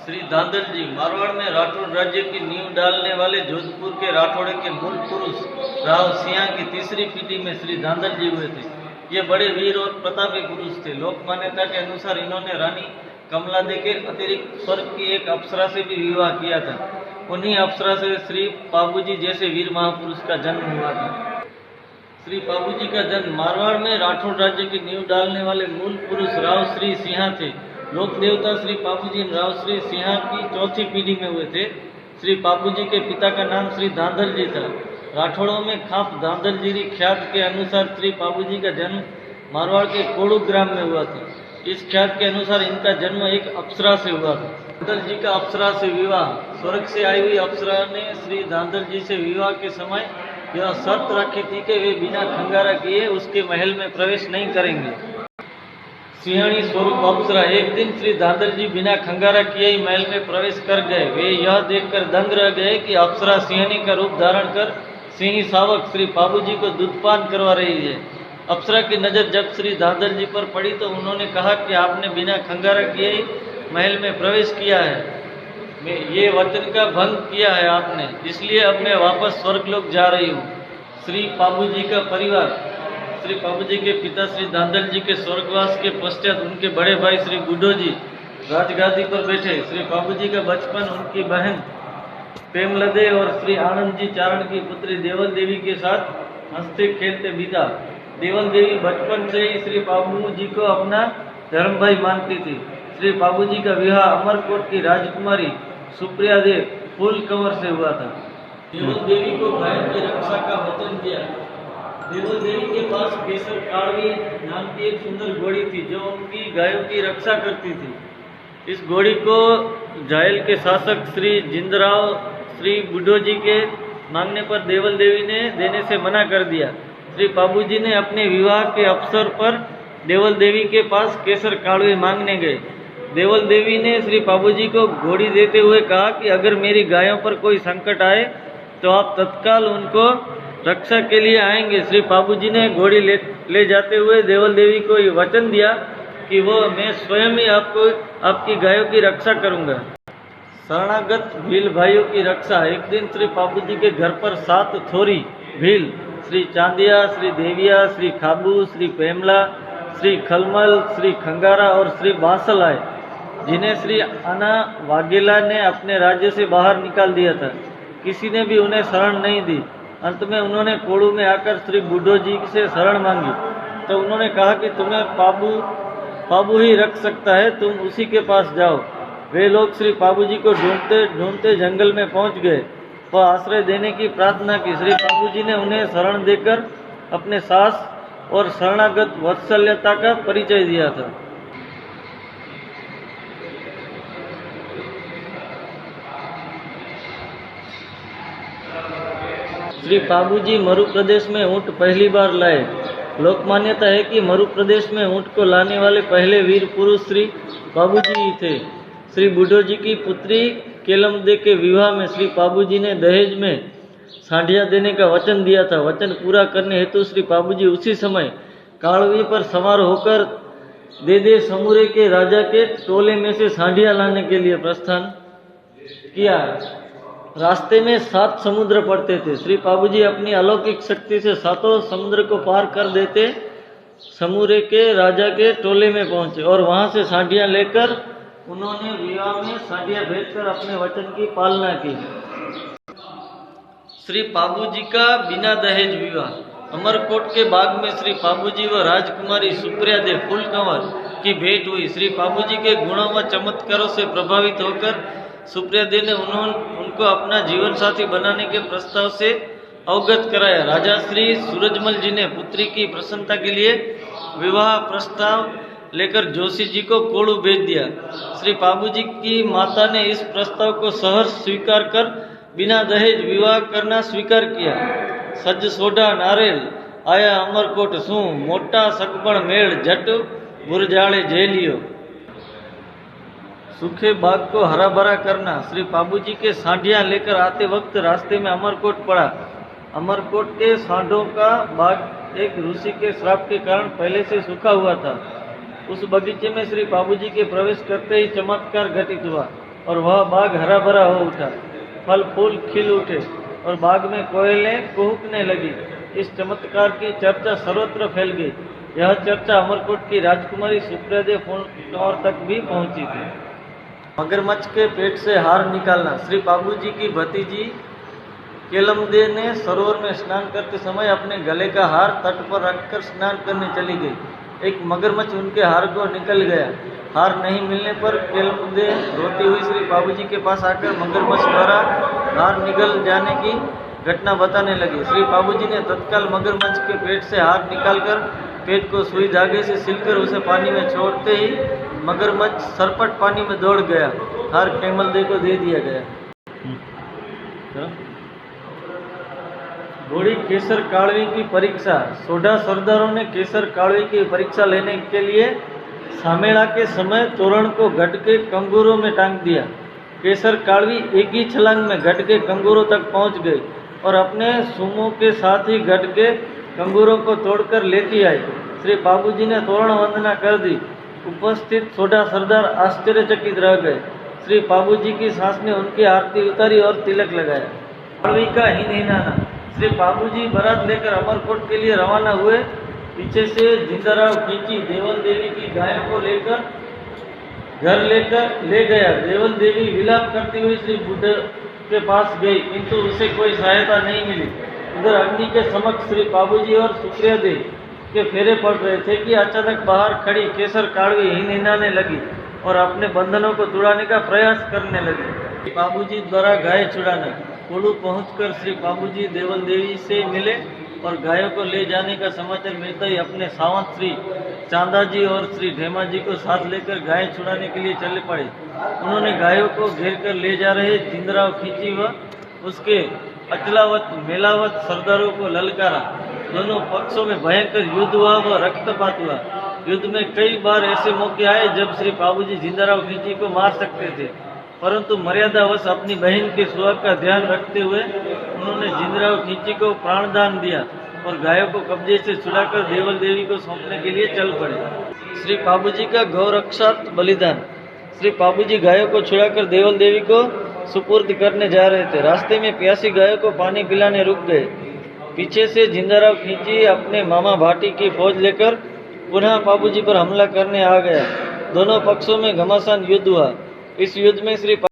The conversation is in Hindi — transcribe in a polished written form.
श्री धांधल जी मारवाड़ में राठौड़ राज्य की नींव डालने वाले जोधपुर के राठौड़े के मूल पुरुष राव सिंह की तीसरी पीढ़ी में श्री धांधल जी हुए थे। ये बड़े वीर और प्रतापी पुरुष थे। लोक मान्यता के अनुसार इन्होंने रानी कमला दे के अतिरिक्त स्वर्ग की एक अप्सरा से भी विवाह किया था। उन्हीं अप्सरा से श्री पाबूजी जैसे वीर महापुरुष का जन्म हुआ था। श्री पाबूजी का जन्म मारवाड़ में राठौड़ राज्य की नींव डालने वाले मूल पुरुष राव श्री सिंह थे। लोक देवता श्री पाबूजी राव श्री सिंह की चौथी पीढ़ी में हुए थे। श्री पाबूजी के पिता का नाम श्री धांधल जी था। राठौड़ों में खाप धांधल जी ख्यात के अनुसार श्री पाबूजी का जन्म मारवाड़ के कोड़ू ग्राम में हुआ था। इस ख्यात के अनुसार इनका जन्म एक अप्सरा से हुआ था। धांधल जी का अप्सरा से विवाह। स्वर्ग से आई हुई अप्सरा ने श्री धांधल जी से विवाह के समय यह शर्त रखी थी कि वे बिना खंगारा किए उसके महल में प्रवेश नहीं करेंगे। सिंहणी स्वरूप अप्सरा। एक दिन श्री धांधल जी बिना खंगारा किए ही महल में प्रवेश कर गए। वे यह देखकर दंग रह गए कि अप्सरा सिंहणी का रूप धारण कर सिंही सावक श्री पाबूजी को दूधपान करवा रही है। अप्सरा की नज़र जब श्री धांधल जी पर पड़ी तो उन्होंने कहा कि आपने बिना खंगारा किए ही महल में प्रवेश किया है। ये वचन का भंग किया है आपने, इसलिए अब मैं वापस स्वर्गलोक जा रही हूँ। श्री पाबूजी का परिवार। श्री पाबूजी के पिता श्री धांधल जी के स्वर्गवास के पश्चात उनके बड़े भाई श्री बुड्ढो जी राजगादी पर बैठे। श्री पाबूजी का बचपन उनकी बहन पेमलदे और श्री आनंद जी चारण की पुत्री देवल देवी के साथ हंसते खेलते बीता। देवल देवी बचपन से ही श्री पाबूजी को अपना धर्म भाई मानती थी। श्री पाबूजी का विवाह अमरकोट की राजकुमारी सुप्रिया देव फूल कंवर से हुआ था। देवल देवी को गायों की रक्षा का वचन दिया। देवल देवी के पास केसर काड़वी नाम की एक सुंदर घोड़ी थी जो उनकी गायों की रक्षा करती थी। इस घोड़ी को जायल के शासक श्री जिंदराव श्री बुड्ढो जी के मांगने पर देवल देवी ने देने से मना कर दिया। श्री पाबूजी ने अपने विवाह के अवसर पर देवल देवी के पास केसर काड़वी मांगने गए। देवल देवी ने श्री पाबूजी को घोड़ी देते हुए कहा कि अगर मेरी गायों पर कोई संकट आए तो आप तत्काल उनको रक्षा के लिए आएंगे। श्री पाबूजी ने घोड़ी ले जाते हुए देवल देवी को ये वचन दिया कि मैं स्वयं ही आपकी गायों की रक्षा करूंगा। शरणागत भील भाइयों की रक्षा। एक दिन श्री पाबूजी के घर पर 7 थोरी भील श्री चांदिया, श्री देविया, श्री खाबू, श्री पेमला, श्री खलमल, श्री खंगारा और श्री बांसल आए, जिन्हें श्री आना वाघेला ने अपने राज्य से बाहर निकाल दिया था। किसी ने भी उन्हें शरण नहीं दी। अंत में उन्होंने कोड़ू में आकर श्री बुड्ढो जी से शरण मांगी तो उन्होंने कहा कि तुम्हें पाबू ही रख सकता है, तुम उसी के पास जाओ। वे लोग श्री पाबूजी को ढूंढते ढूंढते जंगल में पहुंच गए और आश्रय देने की प्रार्थना की। श्री पाबूजी ने उन्हें शरण देकर अपने साहस और शरणागत वात्सल्यता का परिचय दिया था। श्री पाबूजी मरु प्रदेश में ऊंट पहली बार लाए। लोक मान्यता है कि मरु प्रदेश में ऊंट को लाने वाले पहले वीर पुरुष श्री पाबूजी ही थे। श्री बुड्ढो जी की पुत्री केलमदे के विवाह में श्री पाबूजी ने दहेज में सांढिया देने का वचन दिया था। वचन पूरा करने हेतु श्री पाबूजी उसी समय काड़वी पर सवार होकर दे समूरे के राजा के टोले में से सांढिया लाने के लिए प्रस्थान किया। रास्ते में 7 समुद्र पड़ते थे। श्री पाबूजी अपनी अलौकिक शक्ति से 7 समुद्र को पार कर देते समूरे के राजा के टोले में पहुंचे और वहां से सांढिया लेकर उन्होंने विवाह में सांढिया भेजकर अपने वचन की पालना की। श्री पाबूजी का बिना दहेज विवाह। अमरकोट के बाग में श्री पाबूजी व राजकुमारी सुप्रिया देव फूल कंवर की भेंट हुई। श्री पाबूजी के गुणों व चमत्कारों से प्रभावित होकर सुप्रिया देव ने उनको अपना जीवन साथी बनाने के प्रस्ताव से अवगत कराया। राजा श्री सूरजमल जी ने पुत्री की प्रसन्नता के लिए विवाह प्रस्ताव लेकर जोशी जी को कोड़ू भेज दिया। श्री पाबूजी की माता ने इस प्रस्ताव को सहर्ष स्वीकार कर बिना दहेज विवाह करना स्वीकार किया। सज सोडा नारेल आया अमरकोट सू मोटा सकबण मेड़ जट बुरजाड़े झेलियो। सूखे बाग को हरा भरा करना। श्री पाबूजी के सांढिया लेकर आते वक्त रास्ते में अमरकोट पड़ा। अमरकोट के सांढों का बाग एक ऋषि के श्राप के कारण पहले से सूखा हुआ था। उस बगीचे में श्री पाबूजी के प्रवेश करते ही चमत्कार घटित हुआ। और वह बाग हरा भरा हो उठा, फल फूल खिल उठे और बाग में कोयलें कुहकने लगी। इस चमत्कार की चर्चा सर्वत्र फैल गई। यह चर्चा अमरकोट की राजकुमारी सुप्रियादेव कंवर तक भी पहुंची थी। मगरमच्छ के पेट से हार निकालना। श्री बाबूजी की भतीजी केलमदे ने सरोवर में स्नान करते समय अपने गले का हार तट पर रखकर स्नान करने चली गई। एक मगरमच्छ उनके हार को निकल गया। हार नहीं मिलने पर केलमदे रोती हुई श्री बाबूजी के पास आकर मगरमच्छ द्वारा हार निकल जाने की घटना बताने लगी। श्री बाबूजी ने तत्काल मगरमच्छ के पेट से हार निकालकर पेट को सुई धागे से सिलकर उसे पानी में छोड़ते ही मगरमच्छ सरपट पानी में दौड़ गया। हार केलमदे को दे दिया गया। घोड़ी केसर कालवी की परीक्षा। सोढ़ा सरदारों ने केसर कालवी की परीक्षा लेने के लिए सामेला के समय तोरण को घट के कंगूरों में टांग दिया। केसर कालवी एक ही छलांग में घट के कंगूरों तक पहुंच गई और अपने सुमों के साथ ही घट के कंगूरों को तोड़कर लेती आई। श्री बाबूजी ने तोरण वंदना कर दी। उपस्थित सोढ़ा सरदार आश्चर्यचकित रह गए। श्री बाबूजी की सास ने उनकी आरती उतारी और तिलक लगाया। कालवी का हिनहिनाना। श्री बाबूजी बारात लेकर अमरकोट के लिए रवाना हुए। पीछे से जिंदाराव खींची देवल देवी की गायों को लेकर घर लेकर ले गया। देवल देवी विलाप करती हुई श्री बुढ़े के पास गई, किंतु उसे कोई सहायता नहीं मिली। उधर अग्नि के समक्ष श्री बाबूजी और सुप्रियादेव के फेरे पड़ रहे थे कि अचानक बाहर खड़ी केसर कालवी हिनहिनाने लगी और अपने बंधनों को तुड़ाने का प्रयास करने लगी। बाबूजी द्वारा गाय छुड़ाना। कोल्लू पहुंचकर श्री बाबूजी देवल देवी से मिले और गायों को ले जाने का समाचार मिलता ही अपने सावंत श्री चांदाजी और श्री ढेमाजी को साथ लेकर गाय छुड़ाने के लिए चले पड़े। उन्होंने गायों को घेर कर ले जा रहे जिंदराव खींची व उसके अचलावत मेलावत सरदारों को ललकारा। दोनों पक्षों में भयंकर युद्ध हुआ व रक्तपात हुआ। युद्ध में कई बार ऐसे मौके आए जब श्री बाबूजी जिंदराव खींची को मार सकते थे, परंतु मर्यादावश अपनी बहन की सुहाग का ध्यान रखते हुए उन्होंने जिंदराव खींची को प्राणदान दिया और गायों को कब्जे से छुड़ाकर देवल देवी को सौंपने के लिए चल पड़े। श्री बाबूजी का गौरक्षार्थ बलिदान। श्री बाबूजी गायों को छुड़ाकर देवल देवी को सुपुर्द करने जा रहे थे। रास्ते में प्यासी गायों को पानी पिलाने रुक गए। पीछे से जिंदाराव खींची अपने मामा भाटी की फौज लेकर पुनः बाबूजी पर हमला करने आ गया। दोनों पक्षों में घमासान युद्ध हुआ। इस युद्ध में श्री